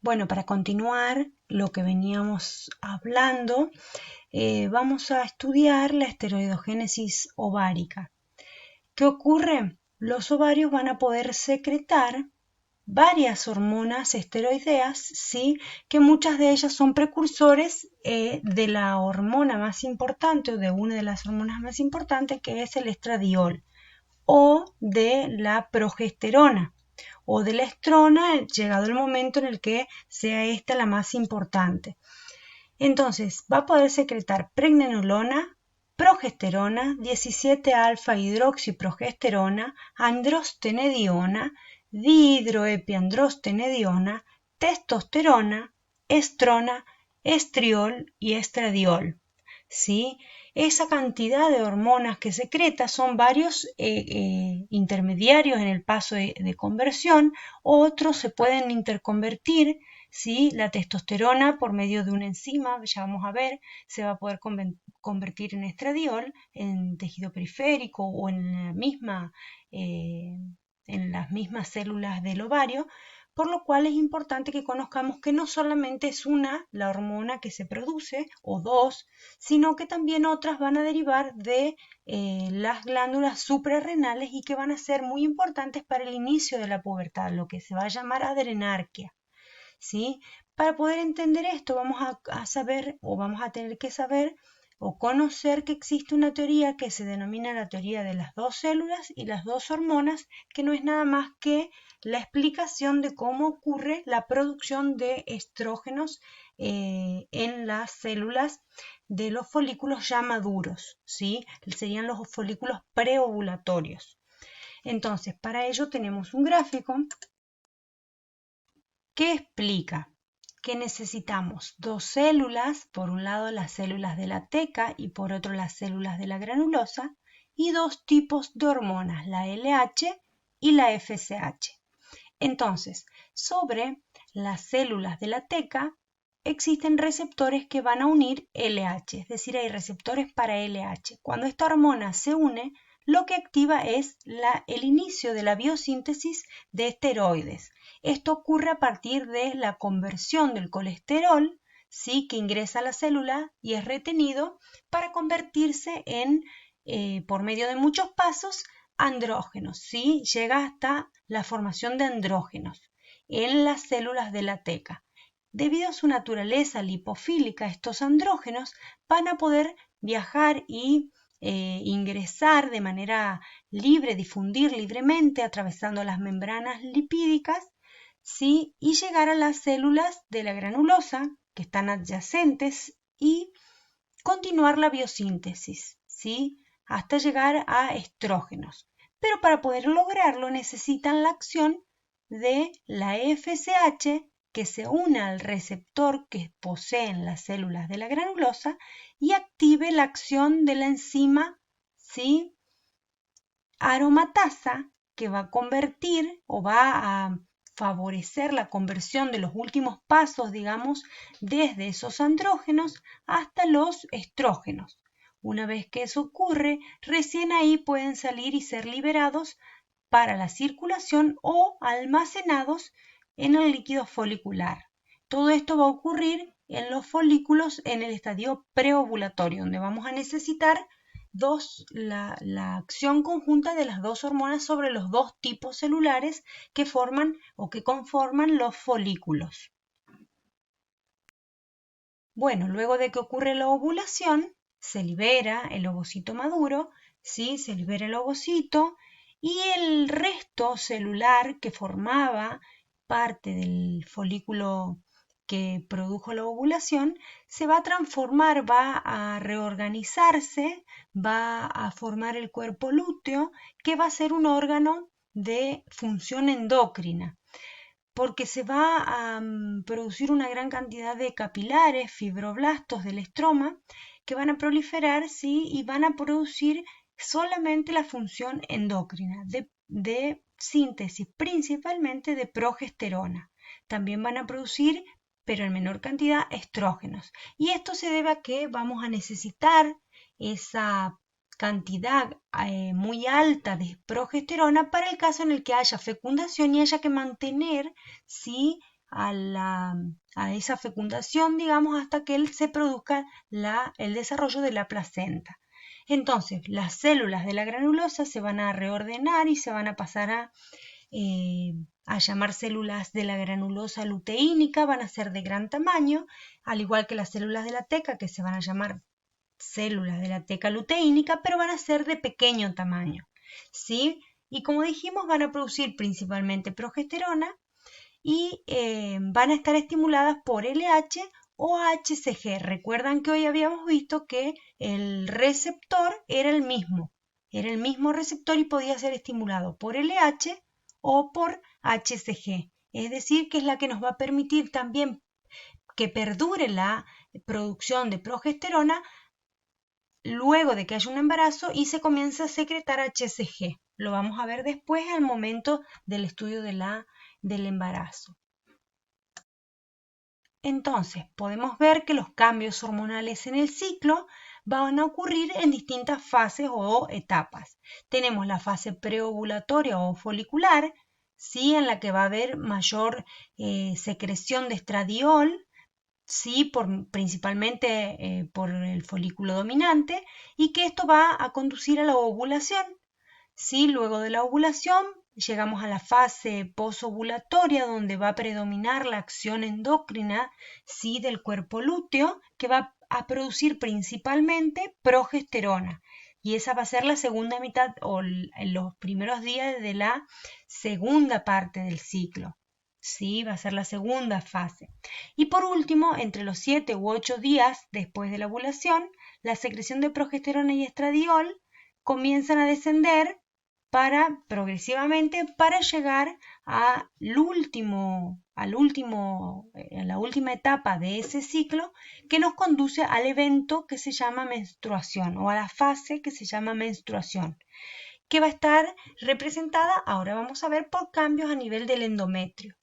Bueno, para continuar lo que veníamos hablando, vamos a estudiar la esteroidogénesis ovárica. ¿Qué ocurre? Los ovarios van a poder secretar varias hormonas esteroideas, ¿sí? Que muchas de ellas son precursores de la hormona más importante o de una de las hormonas más importantes, que es el estradiol, o de la progesterona o de la estrona, llegado el momento en el que sea esta la más importante. Entonces, va a poder secretar pregnenolona, progesterona, 17-alfa-hidroxiprogesterona, androstenediona, dihidroepiandrostenediona, testosterona, estrona, estriol y estradiol. ¿Sí? Esa cantidad de hormonas que secreta son varios intermediarios en el paso de conversión, otros se pueden interconvertir. ¿Sí? La testosterona, por medio de una enzima, ya vamos a ver, se va a poder convertir en estradiol en tejido periférico o en las mismas células del ovario, por lo cual es importante que conozcamos que no solamente es una la hormona que se produce o dos, sino que también otras van a derivar de las glándulas suprarrenales y que van a ser muy importantes para el inicio de la pubertad, lo que se va a llamar adrenarquia. ¿Sí? Para poder entender esto vamos a saber o vamos a tener que saber o conocer que existe una teoría que se denomina la teoría de las dos células y las dos hormonas, que no es nada más que la explicación de cómo ocurre la producción de estrógenos en las células de los folículos ya maduros, ¿sí? Serían los folículos preovulatorios. Entonces, para ello tenemos un gráfico que explica que necesitamos dos células, por un lado las células de la teca y por otro las células de la granulosa, y dos tipos de hormonas, la LH y la FSH. Entonces, sobre las células de la teca existen receptores que van a unir LH, es decir, hay receptores para LH. Cuando esta hormona se une, lo que activa es el inicio de la biosíntesis de esteroides. Esto ocurre a partir de la conversión del colesterol, ¿sí? Que ingresa a la célula y es retenido para convertirse en, por medio de muchos pasos, andrógenos, ¿sí? Llega hasta la formación de andrógenos en las células de la teca. Debido a su naturaleza lipofílica, estos andrógenos van a poder viajar y ingresar de manera libre, difundir libremente, atravesando las membranas lipídicas, ¿sí? Y llegar a las células de la granulosa, que están adyacentes, y continuar la biosíntesis, ¿sí? Hasta llegar a estrógenos. Pero para poder lograrlo necesitan la acción de la FSH, que se una al receptor que poseen las células de la granulosa y active la acción de la enzima, ¿sí? Aromatasa, que va a convertir o va a favorecer la conversión de los últimos pasos, digamos, desde esos andrógenos hasta los estrógenos. Una vez que eso ocurre, recién ahí pueden salir y ser liberados para la circulación o almacenados en el líquido folicular. Todo esto va a ocurrir en los folículos en el estadio preovulatorio, donde vamos a necesitar la acción conjunta de las dos hormonas sobre los dos tipos celulares que forman o que conforman los folículos. Bueno, luego de que ocurre la ovulación, se libera el ovocito maduro, ¿sí? Se libera el ovocito y el resto celular que formaba parte del folículo que produjo la ovulación se va a transformar, va a reorganizarse, va a formar el cuerpo lúteo, que va a ser un órgano de función endocrina, porque se va a producir una gran cantidad de capilares, fibroblastos del estroma, que van a proliferar, ¿sí? Y van a producir solamente la función endocrina de síntesis, principalmente de progesterona. También van a producir, pero en menor cantidad, estrógenos. Y esto se debe a que vamos a necesitar esa cantidad muy alta de progesterona para el caso en el que haya fecundación y haya que mantener, ¿sí? a esa fecundación, digamos, hasta que se produzca el desarrollo de la placenta. Entonces, las células de la granulosa se van a reordenar y se van a pasar a llamar células de la granulosa luteínica, van a ser de gran tamaño, al igual que las células de la teca, que se van a llamar células de la teca luteínica, pero van a ser de pequeño tamaño, ¿sí? Y como dijimos, van a producir principalmente progesterona y van a estar estimuladas por LH o HCG. Recuerdan que hoy habíamos visto que el receptor era el mismo receptor y podía ser estimulado por LH o por HCG. Es decir, que es la que nos va a permitir también que perdure la producción de progesterona luego de que haya un embarazo y se comienza a secretar HCG. Lo vamos a ver después al momento del estudio del embarazo. Entonces, podemos ver que los cambios hormonales en el ciclo van a ocurrir en distintas fases o etapas. Tenemos la fase preovulatoria o folicular, ¿sí? En la que va a haber mayor secreción de estradiol, ¿sí? Principalmente por el folículo dominante, y que esto va a conducir a la ovulación. ¿Sí? Luego de la ovulación llegamos a la fase posovulatoria, donde va a predominar la acción endocrina, ¿sí? Del cuerpo lúteo, que va a producir principalmente progesterona. Y esa va a ser la segunda mitad o los primeros días de la segunda parte del ciclo. ¿Sí? Va a ser la segunda fase. Y por último, entre los 7 u 8 días después de la ovulación, la secreción de progesterona y estradiol comienzan a descender progresivamente para llegar a la última etapa de ese ciclo, que nos conduce al evento que se llama menstruación, o a la fase que se llama menstruación, que va a estar representada, ahora vamos a ver, por cambios a nivel del endometrio.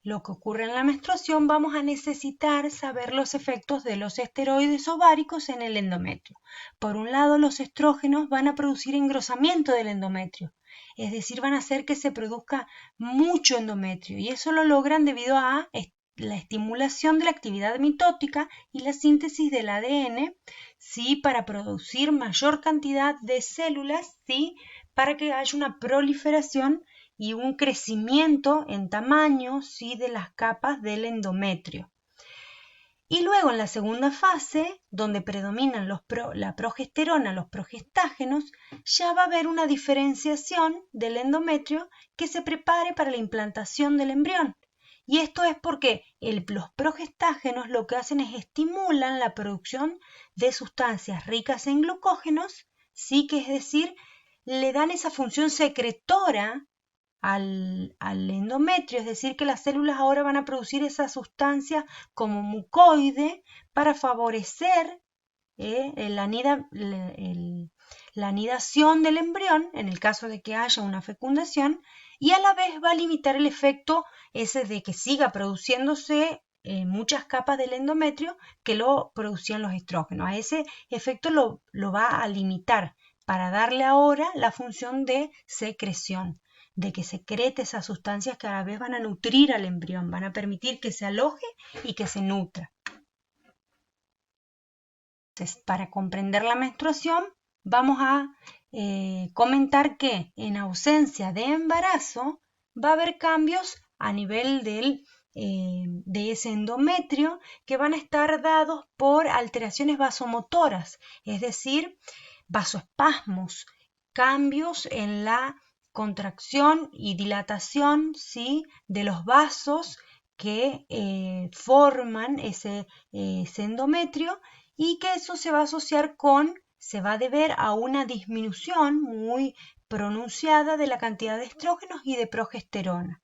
Lo que ocurre en la menstruación, vamos a necesitar saber los efectos de los esteroides ováricos en el endometrio. Por un lado, los estrógenos van a producir engrosamiento del endometrio, es decir, van a hacer que se produzca mucho endometrio, y eso lo logran debido a la estimulación de la actividad mitótica y la síntesis del ADN, ¿sí? Para producir mayor cantidad de células, ¿sí? Para que haya una proliferación y un crecimiento en tamaño, ¿sí? De las capas del endometrio. Y luego en la segunda fase, donde predominan la progesterona, los progestágenos, ya va a haber una diferenciación del endometrio que se prepare para la implantación del embrión. Y esto es porque los progestágenos lo que hacen es estimulan la producción de sustancias ricas en glucógenos, ¿sí? Que es decir, le dan esa función secretora al endometrio, es decir, que las células ahora van a producir esa sustancia como mucoide para favorecer la anidación del embrión, en el caso de que haya una fecundación, y a la vez va a limitar el efecto ese de que siga produciéndose muchas capas del endometrio que lo producían los estrógenos. A ese efecto lo va a limitar para darle ahora la función de secreción, de que secrete esas sustancias que a la vez van a nutrir al embrión, van a permitir que se aloje y que se nutra. Entonces, para comprender la menstruación, vamos a comentar que en ausencia de embarazo va a haber cambios a nivel de ese endometrio que van a estar dados por alteraciones vasomotoras, es decir, vasoespasmos, cambios en la contracción y dilatación, ¿sí? De los vasos que forman ese endometrio, y que eso se va a asociar se va a deber a una disminución muy pronunciada de la cantidad de estrógenos y de progesterona.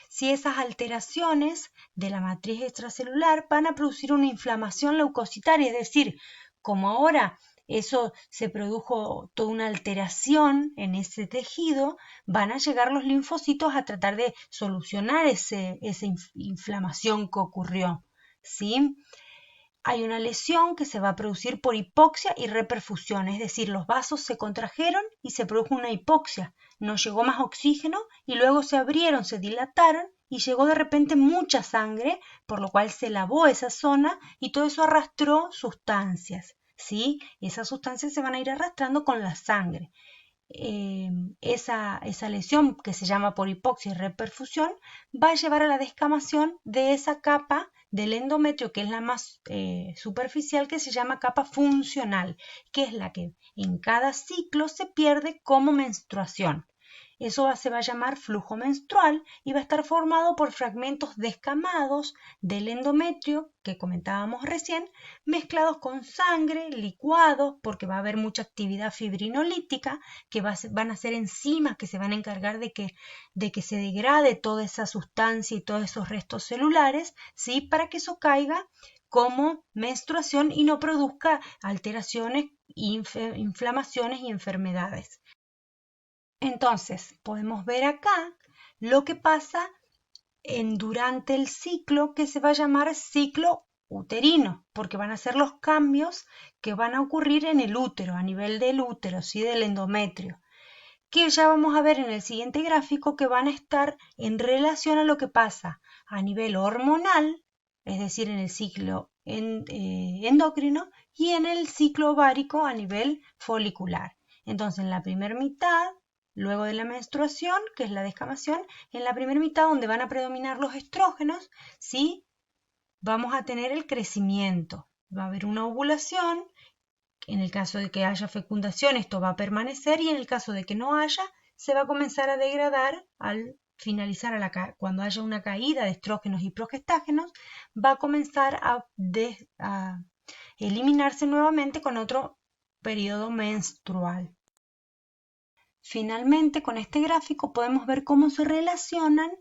Si esas alteraciones de la matriz extracelular van a producir una inflamación leucocitaria, es decir, como ahora eso se produjo toda una alteración en ese tejido, van a llegar los linfocitos a tratar de solucionar esa inflamación que ocurrió, ¿sí? Hay una lesión que se va a producir por hipoxia y reperfusión, es decir, los vasos se contrajeron y se produjo una hipoxia, no llegó más oxígeno y luego se abrieron, se dilataron y llegó de repente mucha sangre, por lo cual se lavó esa zona y todo eso arrastró sustancias, ¿sí? Esas sustancias se van a ir arrastrando con la sangre. Esa lesión que se llama por hipoxia y reperfusión va a llevar a la descamación de esa capa del endometrio, que es la más superficial, que se llama capa funcional, que es la que en cada ciclo se pierde como menstruación. Eso se va a llamar flujo menstrual y va a estar formado por fragmentos descamados del endometrio que comentábamos recién, mezclados con sangre, licuados, porque va a haber mucha actividad fibrinolítica, que van a ser enzimas que se van a encargar de que se degrade toda esa sustancia y todos esos restos celulares, ¿sí? Para que eso caiga como menstruación y no produzca alteraciones, inflamaciones y enfermedades. Entonces, podemos ver acá lo que pasa durante el ciclo, que se va a llamar ciclo uterino, porque van a ser los cambios que van a ocurrir en el útero, a nivel del útero, ¿sí? Del endometrio, que ya vamos a ver en el siguiente gráfico, que van a estar en relación a lo que pasa a nivel hormonal, es decir, en el ciclo endocrino, y en el ciclo ovárico a nivel folicular. Entonces, en la primera mitad, luego de la menstruación, que es la descamación, en la primera mitad donde van a predominar los estrógenos, ¿sí? Vamos a tener el crecimiento. Va a haber una ovulación. En el caso de que haya fecundación, esto va a permanecer, y en el caso de que no haya, se va a comenzar a degradar al finalizar, cuando haya una caída de estrógenos y progestágenos, va a comenzar a eliminarse nuevamente con otro periodo menstrual. Finalmente, con este gráfico podemos ver cómo se relacionan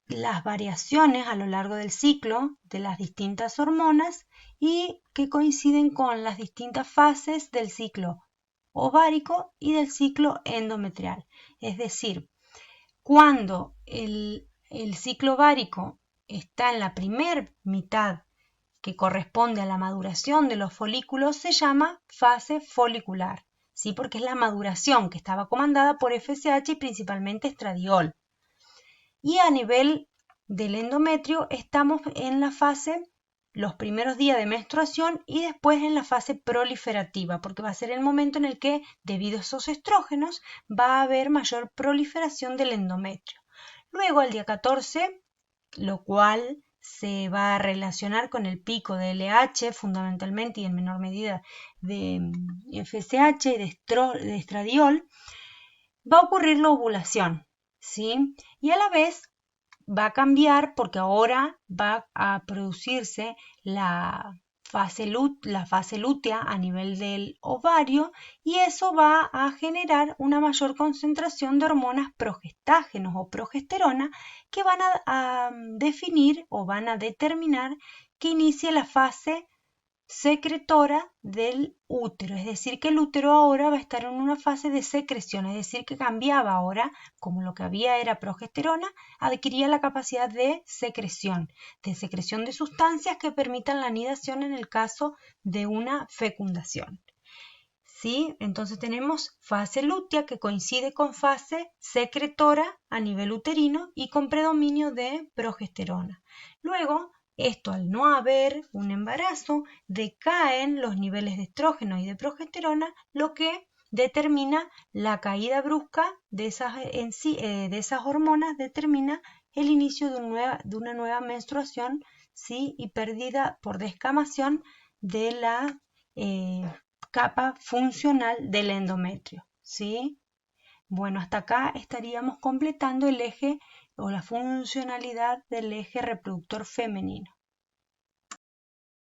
las variaciones a lo largo del ciclo de las distintas hormonas y que coinciden con las distintas fases del ciclo ovárico y del ciclo endometrial. Es decir, cuando el ciclo ovárico está en la primer mitad, que corresponde a la maduración de los folículos, se llama fase folicular, ¿sí? Porque es la maduración que estaba comandada por FSH y principalmente estradiol. Y a nivel del endometrio estamos en la fase, los primeros días de menstruación, y después en la fase proliferativa, porque va a ser el momento en el que, debido a esos estrógenos, va a haber mayor proliferación del endometrio. Luego, al día 14, lo cual se va a relacionar con el pico de LH fundamentalmente y en menor medida de FSH y de estradiol, va a ocurrir la ovulación, ¿sí? Y a la vez va a cambiar porque ahora va a producirse la fase lútea a nivel del ovario, y eso va a generar una mayor concentración de hormonas progestágenos o progesterona, que van a definir o van a determinar que inicie la fase secretora del útero, es decir, que el útero ahora va a estar en una fase de secreción, es decir, que cambiaba ahora, como lo que había era progesterona, adquiría la capacidad de secreción de sustancias que permitan la anidación en el caso de una fecundación. ¿Sí? Entonces tenemos fase lútea, que coincide con fase secretora a nivel uterino y con predominio de progesterona. Luego, esto, al no haber un embarazo, decaen los niveles de estrógeno y de progesterona, lo que determina la caída brusca de esas hormonas, determina el inicio de una nueva menstruación, ¿sí? Y pérdida por descamación de la capa funcional del endometrio, ¿sí? Bueno, hasta acá estaríamos completando el eje o la funcionalidad del eje reproductor femenino.